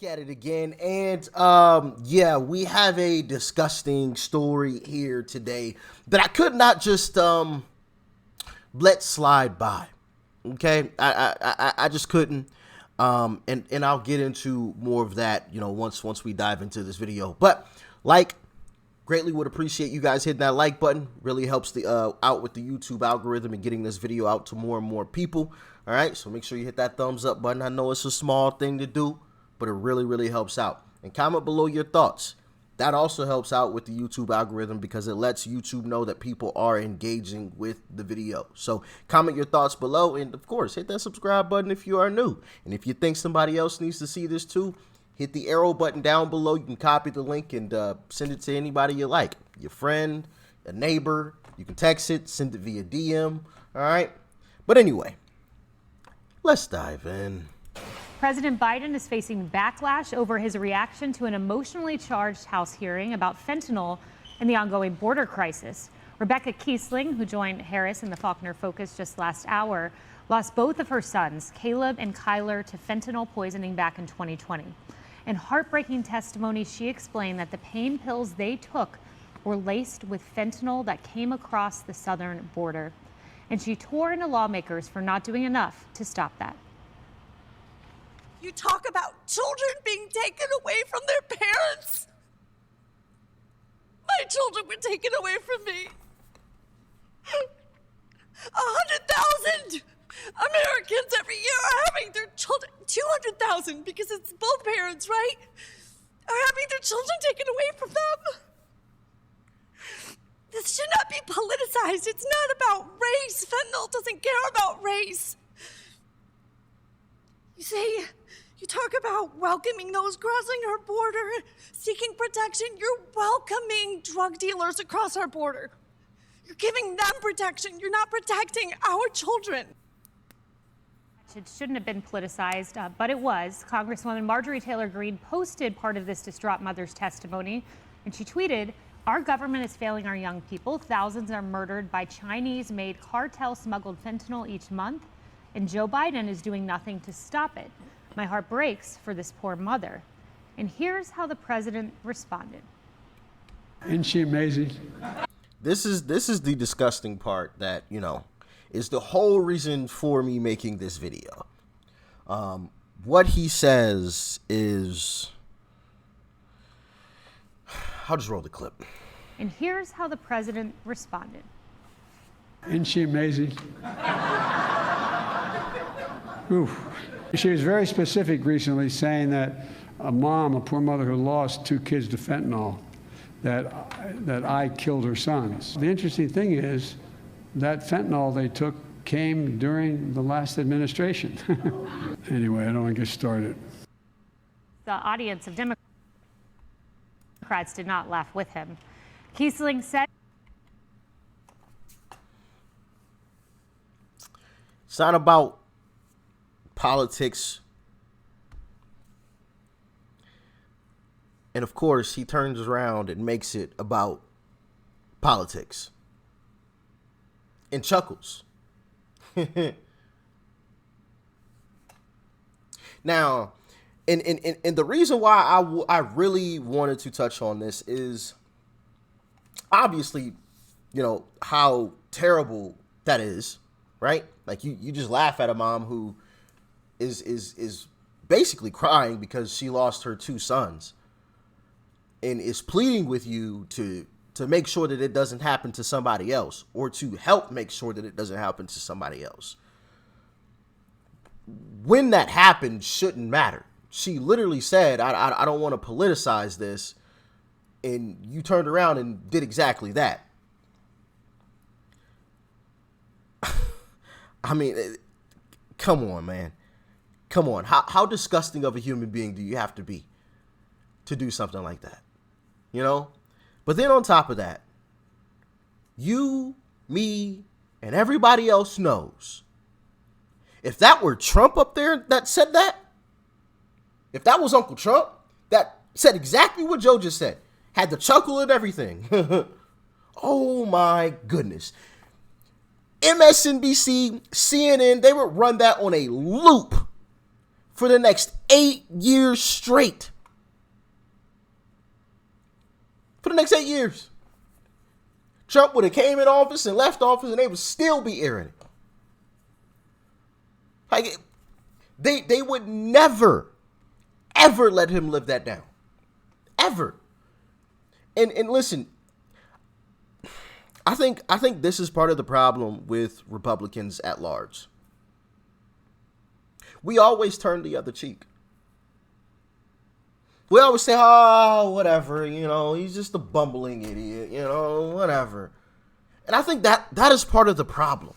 Back at it again, and yeah, we have a disgusting story here today that I could not just let slide by. Okay, I just couldn't. And I'll get into more of that, once we dive into this video. But greatly would appreciate you guys hitting that like button. Really helps the out with the YouTube algorithm and getting this video out to more and more people. All right, so make sure you hit that thumbs up button. I know it's a small thing to do, but it really helps out. And comment below your thoughts. That also helps out with the YouTube algorithm because it lets YouTube know that people are engaging with the video. So comment your thoughts below, and of course, hit that subscribe button if you are new. And if you think somebody else needs to see this too, hit the arrow button down below. You can copy the link and send it to anybody you like. Your friend, a neighbor. You can text it, send it via DM. All right. But anyway, let's dive in. President Biden is facing backlash over his reaction to an emotionally charged House hearing about fentanyl and the ongoing border crisis. Rebecca Kiesling, who joined Harris in the Faulkner Focus just last hour, lost both of her sons, Caleb and Kyler, to fentanyl poisoning back in 2020. In heartbreaking testimony, she explained that the pain pills they took were laced with fentanyl that came across the southern border. And she tore into lawmakers for not doing enough to stop that. You talk about children being taken away from their parents. My children were taken away from me. 100,000 Americans every year are having their children, 200,000 because it's both parents, right? Are having their children taken away from them. This should not be politicized. It's not about race. Fentanyl doesn't care about race. You see, you talk about welcoming those crossing our border, seeking protection. You're welcoming drug dealers across our border. You're giving them protection. You're not protecting our children. It shouldn't have been politicized, but it was. Congresswoman Marjorie Taylor Greene posted part of this distraught mother's testimony, and she tweeted, "Our government is failing our young people. Thousands are murdered by Chinese-made cartel-smuggled fentanyl each month, and Joe Biden is doing nothing to stop it. My heart breaks for this poor mother." And here's how the president responded. Isn't she amazing? This is the disgusting part that, is the whole reason for me making this video. What he says is, I'll just roll the clip. And here's how the president responded. Isn't she amazing? Oof. She was very specific recently, saying that a mom, a poor mother who lost 2 kids to fentanyl, that I killed her sons. The interesting thing is that fentanyl they took came during the last administration. Anyway, I don't want to get started. The audience of Democrats did not laugh with him. Kiesling said, "It's not about politics." And of course, he turns around and makes it about politics and chuckles. Now, and the reason why I really wanted to touch on this is obviously, how terrible that is, right? Like you just laugh at a mom who is basically crying because she lost her 2 sons and is pleading with you to make sure that it doesn't happen to somebody else, or to help make sure that it doesn't happen to somebody else. When that happened shouldn't matter. She literally said, I don't want to politicize this. And you turned around and did exactly that. I mean, come on, man. Come on. How disgusting of a human being do you have to be to do something like that? But then on top of that, you, me, and everybody else knows, if that were Trump up there that said that, if that was Uncle Trump that said exactly what Joe just said, had the chuckle and everything, oh my goodness. MSNBC, CNN, they would run that on a loop for the next 8 years straight. For the next 8 years. Trump would have came in office and left office and they would still be airing it. Like, they would never, ever let him live that down. Ever. And listen, I think this is part of the problem with Republicans at large. We always turn the other cheek. We always say, oh, whatever, he's just a bumbling idiot, whatever. And I think that is part of the problem.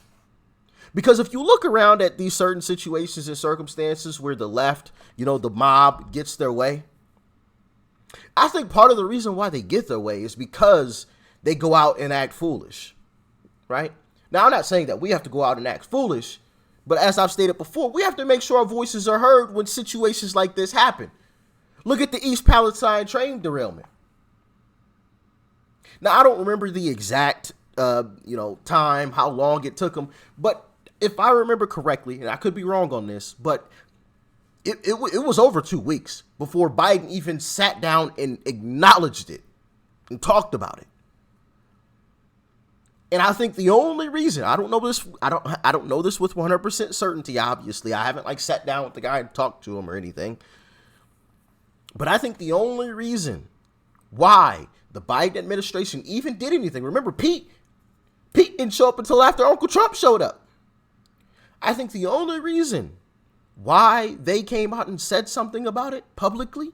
Because if you look around at these certain situations and circumstances where the left, the mob gets their way, I think part of the reason why they get their way is because they go out and act foolish, right? Now, I'm not saying that we have to go out and act foolish, but as I've stated before, we have to make sure our voices are heard when situations like this happen. Look at the East Palestine train derailment. Now, I don't remember the exact, time, how long it took them, but if I remember correctly, and I could be wrong on this, but it was over 2 weeks before Biden even sat down and acknowledged it and talked about it. And I think the only reason, I don't know this with 100% certainty, obviously. I haven't sat down with the guy and talked to him or anything. But I think the only reason why the Biden administration even did anything, remember, Pete didn't show up until after Uncle Trump showed up. I think the only reason why they came out and said something about it publicly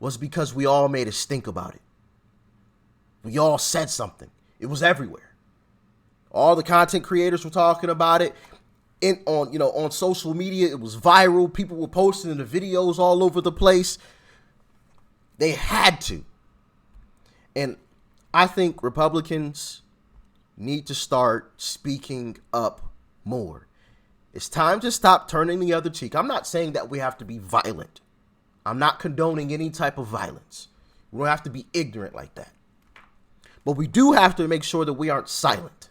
was because we all made a stink about it. We all said something. It was everywhere. All the content creators were talking about it. On social media, it was viral. People were posting the videos all over the place. They had to. And I think Republicans need to start speaking up more. It's time to stop turning the other cheek. I'm not saying that we have to be violent. I'm not condoning any type of violence. We don't have to be ignorant like that. But we do have to make sure that we aren't silent.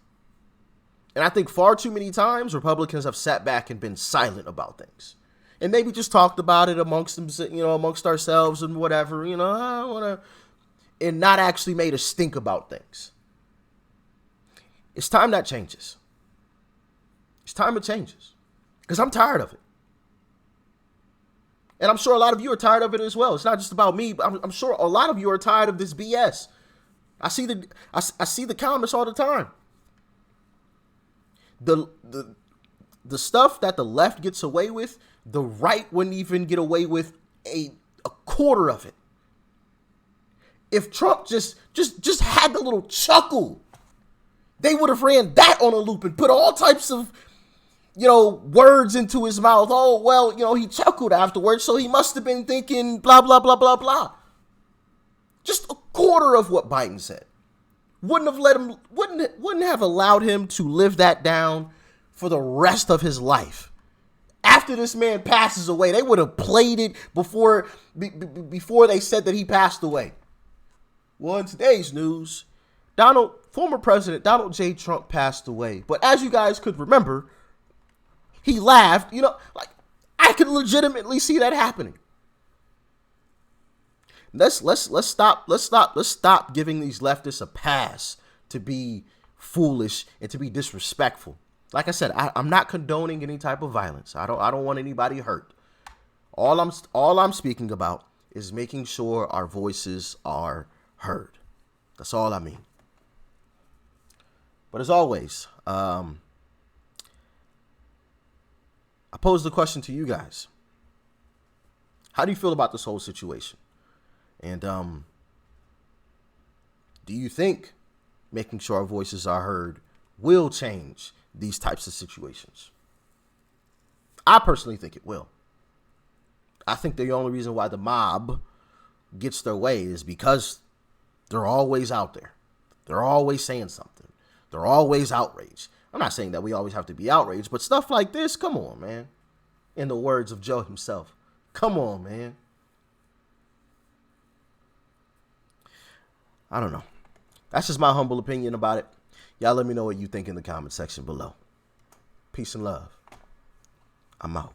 And I think far too many times Republicans have sat back and been silent about things. And maybe just talked about it amongst them, amongst ourselves and whatever, and not actually made a stink about things. It's time that changes. It's time it changes. Because I'm tired of it. And I'm sure a lot of you are tired of it as well. It's not just about me, but I'm sure a lot of you are tired of this BS. I see the comments all the time. The stuff that the left gets away with, the right wouldn't even get away with a quarter of it. If Trump just had the little chuckle, they would have ran that on a loop and put all types of, words into his mouth. Oh, well, he chuckled afterwards, so he must have been thinking blah, blah, blah, blah, blah. Just a quarter of what Biden said. Wouldn't have allowed him to live that down for the rest of his life. After this man passes away, they would have played it before they said that he passed away. Well, in today's news, former President Donald J. Trump passed away. But as you guys could remember, he laughed. I could legitimately see that happening. Let's stop giving these leftists a pass to be foolish and to be disrespectful. Like I said, I'm not condoning any type of violence. I don't want anybody hurt. All I'm speaking about is making sure our voices are heard. That's all I mean. But as always, I pose the question to you guys. How do you feel about this whole situation? And do you think making sure our voices are heard will change these types of situations? I personally think it will. I think the only reason why the mob gets their way is because they're always out there. They're always saying something. They're always outraged. I'm not saying that we always have to be outraged, but stuff like this, come on, man. In the words of Joe himself, come on, man. I don't know. That's just my humble opinion about it. Y'all let me know what you think in the comment section below. Peace and love. I'm out.